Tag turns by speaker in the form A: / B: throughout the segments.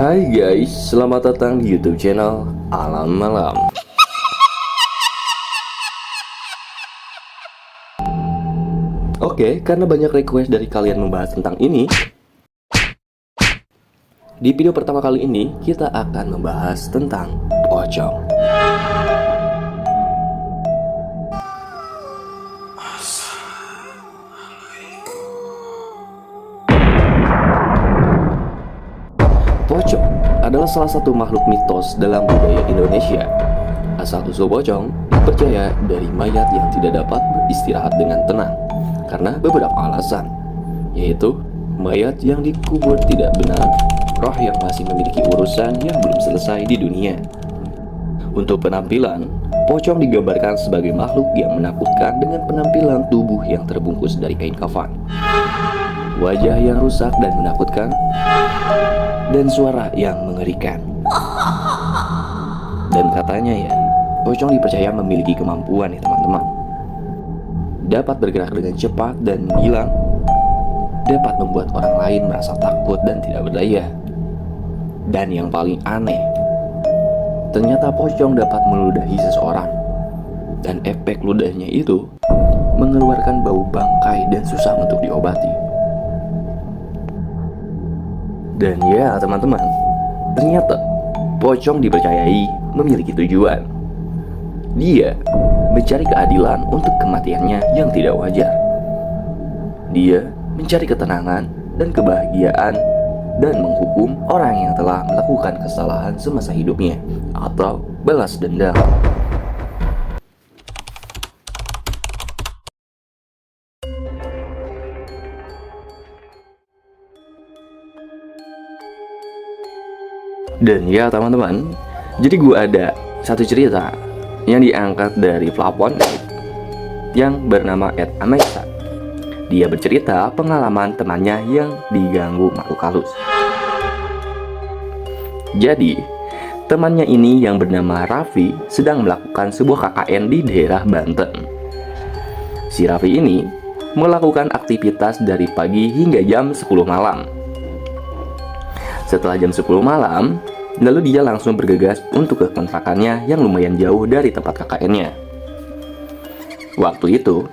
A: Hai guys, selamat datang di YouTube channel Alam Malam. Oke, karena banyak request dari kalian membahas tentang ini, di video pertama kali ini kita akan membahas tentang pocong. Pocong adalah salah satu makhluk mitos dalam budaya Indonesia. Asal-usul pocong dipercaya dari mayat yang tidak dapat beristirahat dengan tenang karena beberapa alasan, yaitu mayat yang dikubur tidak benar, roh yang masih memiliki urusan yang belum selesai di dunia. Untuk penampilan, pocong digambarkan sebagai makhluk yang menakutkan dengan penampilan tubuh yang terbungkus dari kain kafan, wajah yang rusak dan menakutkan, dan suara yang mengerikan. Dan katanya ya, pocong dipercaya memiliki kemampuan ya teman-teman. Dapat bergerak dengan cepat dan menghilang, dapat membuat orang lain merasa takut dan tidak berdaya. Dan yang paling aneh, ternyata pocong dapat meludahi seseorang, dan efek ludahnya itu mengeluarkan bau bangkai dan susah untuk diobati. Dan ya teman-teman, ternyata pocong dipercayai memiliki tujuan. Dia mencari keadilan untuk kematiannya yang tidak wajar. Dia mencari ketenangan dan kebahagiaan dan menghukum orang yang telah melakukan kesalahan semasa hidupnya atau balas dendam. Dan ya teman-teman, jadi gue ada satu cerita yang diangkat dari pelapor yang bernama Ed Amexa. Dia bercerita pengalaman temannya yang diganggu makhluk halus. Jadi, temannya ini yang bernama Raffi sedang melakukan sebuah KKN di daerah Banten. Si Raffi ini melakukan aktivitas dari pagi hingga jam 10 malam. Setelah jam 10 malam, lalu dia langsung bergegas untuk ke kontrakannya yang lumayan jauh dari tempat KKN-nya. Waktu itu,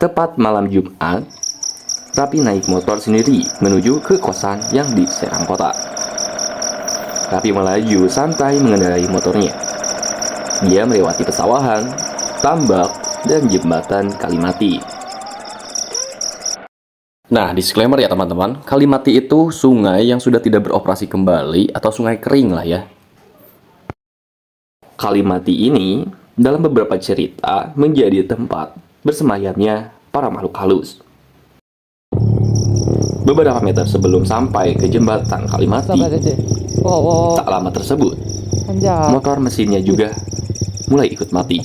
A: tepat malam Jumat, Raffi naik motor sendiri menuju ke kosan yang di Serang Kota. Raffi melaju santai mengendarai motornya. Dia melewati pesawahan, tambak, dan jembatan Kalimati. Nah, disclaimer ya teman-teman, Kalimati itu sungai yang sudah tidak beroperasi kembali atau sungai kering lah ya. Kalimati ini dalam beberapa cerita menjadi tempat bersemayamnya para makhluk halus. Beberapa meter sebelum sampai ke jembatan Kalimati, tak lama tersebut, motor mesinnya juga mulai ikut mati.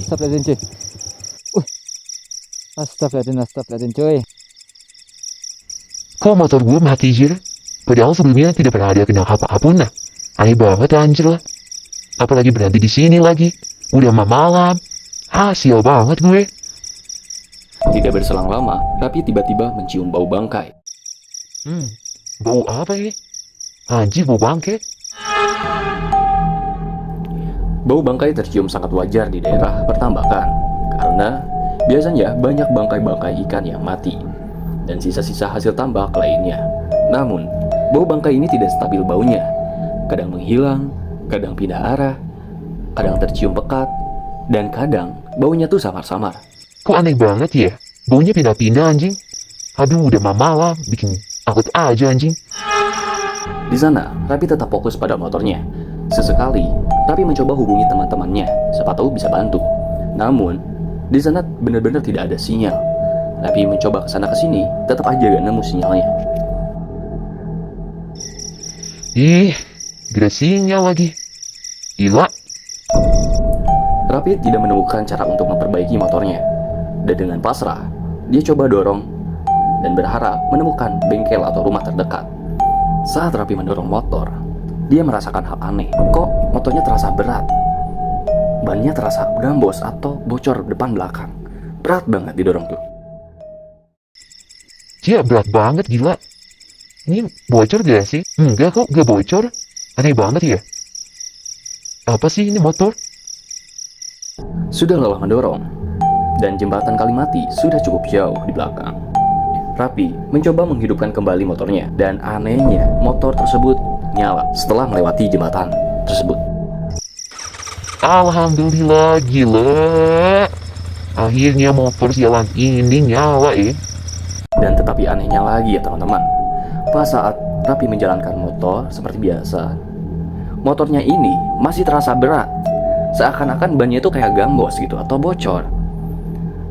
B: Astagfirullahaladzim cuy.
C: Kok motor gue mati aja? Padahal sebelumnya tidak pernah ada kena apa-apun lah. Aneh banget anjir lah. Apalagi berhenti di sini lagi. Udah malam. Hasil banget gue.
A: Tidak berselang lama, Raffi tiba-tiba mencium bau bangkai.
C: Bau apa ini? Anjir, bau bangkai.
A: Bau bangkai tercium sangat wajar di daerah pertambakan, karena biasanya banyak bangkai-bangkai ikan yang mati dan sisa-sisa hasil tambak lainnya. Namun, bau bangkai ini tidak stabil baunya. Kadang menghilang, kadang pindah arah, kadang tercium pekat, dan kadang baunya tuh samar-samar.
C: Kok aneh banget ya? Baunya pindah-pindah anjing. Aduh, udah malam, bikin takut aja anjing.
A: Di sana, Raffi tetap fokus pada motornya. Sesekali, Raffi mencoba hubungi teman-temannya, siapa tahu bisa bantu. Namun, di sana benar-benar tidak ada sinyal. Raffi mencoba kesana kesini, tetap aja gak nemu sinyalnya.
C: Gak ada sinyal lagi. Gila.
A: Raffi tidak menemukan cara untuk memperbaiki motornya. Dan dengan pasrah, dia coba dorong dan berharap menemukan bengkel atau rumah terdekat. Saat Raffi mendorong motor, dia merasakan hal aneh. Kok motornya terasa berat? Bannya terasa gambos atau bocor depan belakang. Berat banget didorong tuh.
C: Iya, berat banget gila. Ini bocor gak sih? Enggak kok, gak bocor. Aneh banget ya. Apa sih ini motor?
A: Sudah lelah mendorong, dan jembatan Kalimati sudah cukup jauh di belakang. Rapi mencoba menghidupkan kembali motornya, dan anehnya motor tersebut nyala setelah melewati jembatan tersebut.
C: Alhamdulillah, gila. Akhirnya motor jalan ini nyala ya.
A: Dan tetapi anehnya lagi ya teman-teman, pas saat Rapi menjalankan motor seperti biasa, motornya ini masih terasa berat. Seakan-akan bannya itu kayak gambos gitu atau bocor.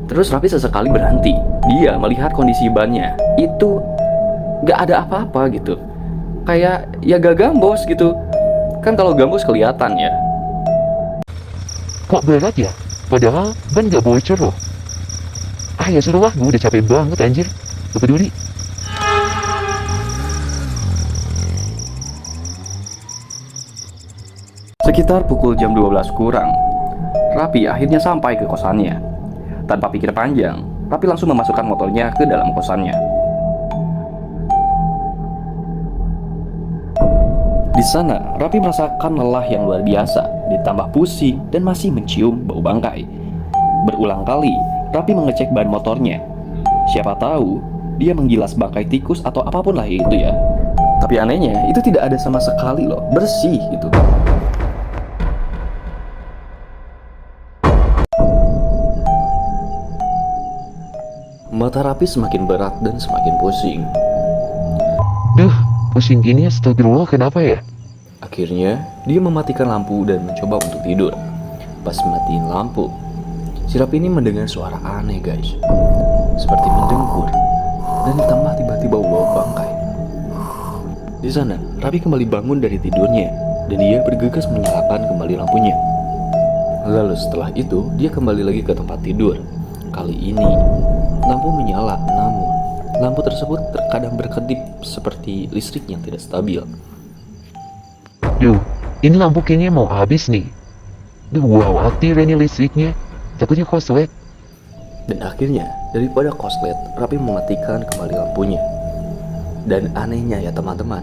A: Terus Rapi sesekali berhenti. Dia melihat kondisi bannya itu gak ada apa-apa gitu. Kayak ya gak gambos gitu. Kan kalau gambos kelihatan ya.
C: Kok berat ya? Padahal ban gak bocor loh. Ah ya sudah lah, gue udah capek banget anjir. Gak peduli.
A: Sekitar pukul jam 12 kurang, Rapi akhirnya sampai ke kosannya. Tanpa pikir panjang, Rapi langsung memasukkan motornya ke dalam kosannya. Di sana, Rapi merasakan lelah yang luar biasa, ditambah pusing dan masih mencium bau bangkai. Berulang kali, Rapi mengecek ban motornya. Siapa tahu, dia menggilas bangkai tikus atau apapun lah itu ya. Tapi anehnya, itu tidak ada sama sekali loh, bersih gitu. Mata Rapi semakin berat dan semakin pusing.
C: Duh, pusing gini astagfirullah, kenapa ya?
A: Akhirnya, dia mematikan lampu dan mencoba untuk tidur. Pas matiin lampu, si Rapi ini mendengar suara aneh guys. Seperti mendengkur. Dan ditambah tiba-tiba bau bangkai. Di sana, Rapi kembali bangun dari tidurnya. Dan dia bergegas menyalakan kembali lampunya. Lalu setelah itu, dia kembali lagi ke tempat tidur. Kali ini, lampu menyala, namun lampu tersebut terkadang berkedip seperti listrik yang tidak stabil.
C: Duh, ini lampu kayaknya mau habis nih. Duh, gua khawatir ini listriknya. Takutnya koslet.
A: Dan akhirnya, daripada koslet, Rapi mematikan kembali lampunya. Dan anehnya ya teman-teman,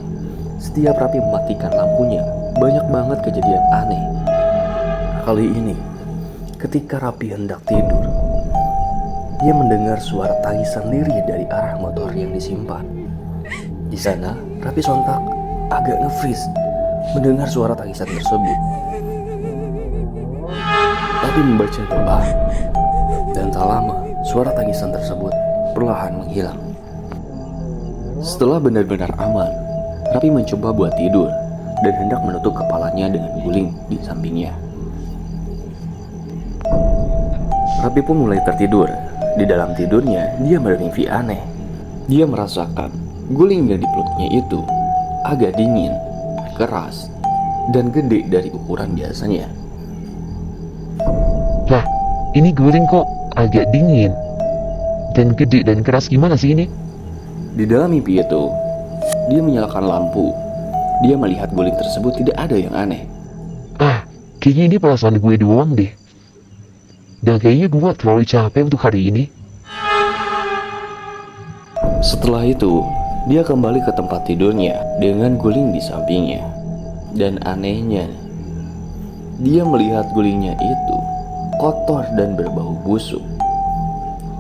A: setiap Rapi mematikan lampunya, banyak banget kejadian aneh. Kali ini, ketika Rapi hendak tidur, dia mendengar suara tangisan lirih dari arah motor yang disimpan. Di sana, Rapi sontak agak nge-freeze mendengar suara tangisan tersebut. Rapi membaca doa, dan tak lama suara tangisan tersebut perlahan menghilang. Setelah benar-benar aman, Rapi mencoba buat tidur dan hendak menutup kepalanya dengan guling di sampingnya. Rapi pun mulai tertidur. Di dalam tidurnya, dia bermimpi aneh. Dia merasakan guling yang dipeluknya itu agak dingin, keras, dan gede dari ukuran biasanya.
C: Lah, ini guling kok agak dingin dan gede dan keras, gimana sih ini?
A: Di dalam mimpi itu, dia menyalakan lampu. Dia melihat guling tersebut tidak ada yang aneh.
C: Ah, kayaknya ini perasaan gue doang deh. Dan kayaknya gue terlalu capek untuk hari ini.
A: Setelah itu, dia kembali ke tempat tidurnya dengan guling di sampingnya. Dan anehnya, dia melihat gulingnya itu kotor dan berbau busuk.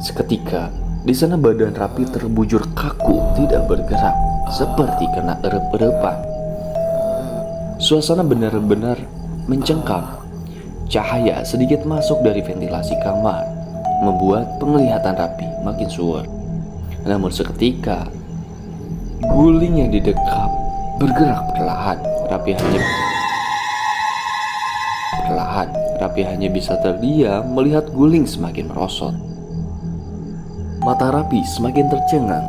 A: Seketika, di sana badan Rapi terbujur kaku, tidak bergerak, seperti kena erep-erepan. Suasana benar-benar mencengkam. Cahaya sedikit masuk dari ventilasi kamar, membuat penglihatan Rapi makin suar. Namun seketika, guling yang didekap bergerak perlahan. Rapi hanya bisa terdiam melihat guling semakin merosot. Mata Rapi semakin tercengang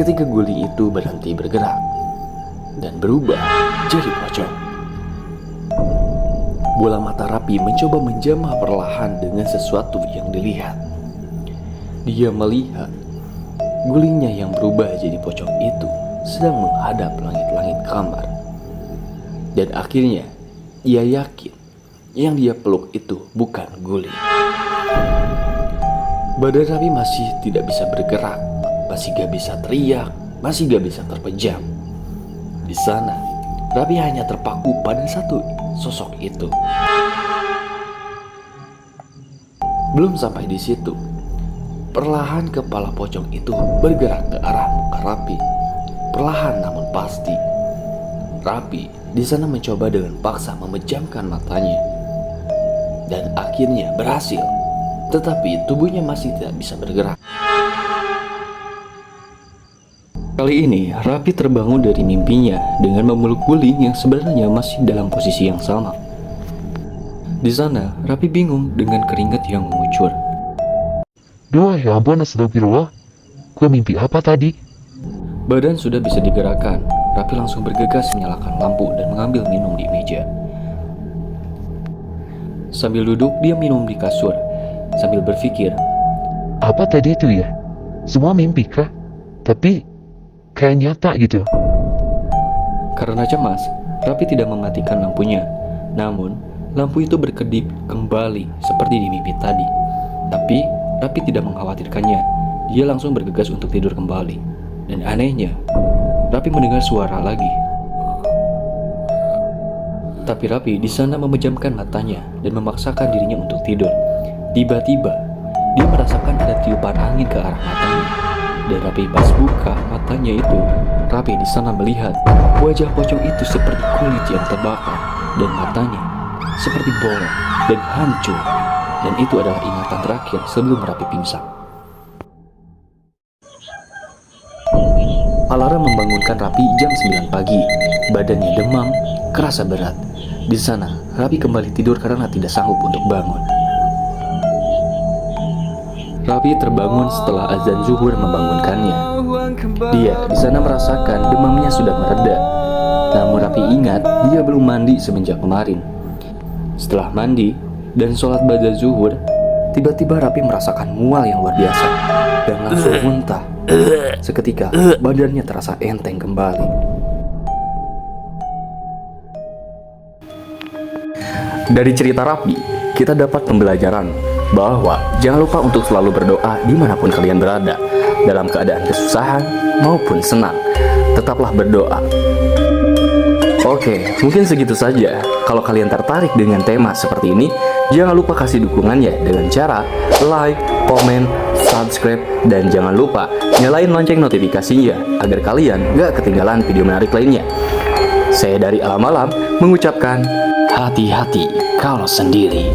A: ketika guling itu berhenti bergerak dan berubah jadi pocong. Bola mata Rapi mencoba menjamah perlahan dengan sesuatu yang dilihat. Dia melihat gulingnya yang berubah jadi pocong itu sedang menghadap langit-langit kamar. Dan akhirnya, ia yakin yang dia peluk itu bukan guling. Badan Rapi masih tidak bisa bergerak, masih gak bisa teriak, masih gak bisa terpejam. Di sana, Rapi hanya terpaku pada satu sosok itu. Belum sampai di situ, perlahan kepala pocong itu bergerak ke arah muka Rapi. Perlahan namun pasti. Rapi di sana mencoba dengan paksa memejamkan matanya. Dan akhirnya berhasil. Tetapi tubuhnya masih tidak bisa bergerak. Kali ini Rapi terbangun dari mimpinya dengan memeluk Wuling yang sebenarnya masih dalam posisi yang sama. Di sana Rapi bingung dengan keringat yang mengucur.
C: Duh, ya ampun, astagfirullah. Gue mimpi apa tadi?
A: Badan sudah bisa digerakkan. Rapi langsung bergegas menyalakan lampu dan mengambil minum di meja. Sambil duduk, dia minum di kasur. Sambil berpikir,
C: Apa tadi itu ya? Semua mimpi kah? Tapi kayak nyata gitu.
A: karena cemas, Rapi tidak mematikan lampunya. Namun, lampu itu berkedip kembali seperti di mimpi tadi. Tapi, Rapi tidak mengkhawatirkannya. Dia langsung bergegas untuk tidur kembali. Dan anehnya, Rapi mendengar suara lagi. Tapi Rapi di sana memejamkan matanya dan memaksakan dirinya untuk tidur. Tiba-tiba, dia merasakan ada tiupan angin ke arah matanya. Dan Rapi pas buka matanya itu, Rapi di sana melihat wajah pocong itu seperti kulit yang terbakar dan matanya seperti bolong dan hancur. Dan itu adalah ingatan terakhir sebelum Rapi pingsan. Alarm membangunkan Rapi jam 9 pagi. Badannya demam, kerasa berat. Di sana, Rapi kembali tidur karena tidak sanggup untuk bangun. Rapi terbangun setelah azan zuhur membangunkannya. Dia di sana merasakan demamnya sudah mereda. Namun Rapi ingat dia belum mandi semenjak kemarin. Setelah mandi dan sholat ba'da zuhur, tiba-tiba Rapi merasakan mual yang luar biasa dan langsung muntah. Seketika badannya terasa enteng kembali. Dari cerita Rapi, kita dapat pembelajaran bahwa jangan lupa untuk selalu berdoa dimanapun kalian berada, dalam keadaan kesusahan maupun senang. Tetaplah berdoa. Oke, mungkin segitu saja. Kalau kalian tertarik dengan tema seperti ini, jangan lupa kasih dukungannya dengan cara like, komen, subscribe, dan jangan lupa nyalain lonceng notifikasinya agar kalian gak ketinggalan video menarik lainnya. Saya dari Alam Malam mengucapkan hati-hati kalau sendiri.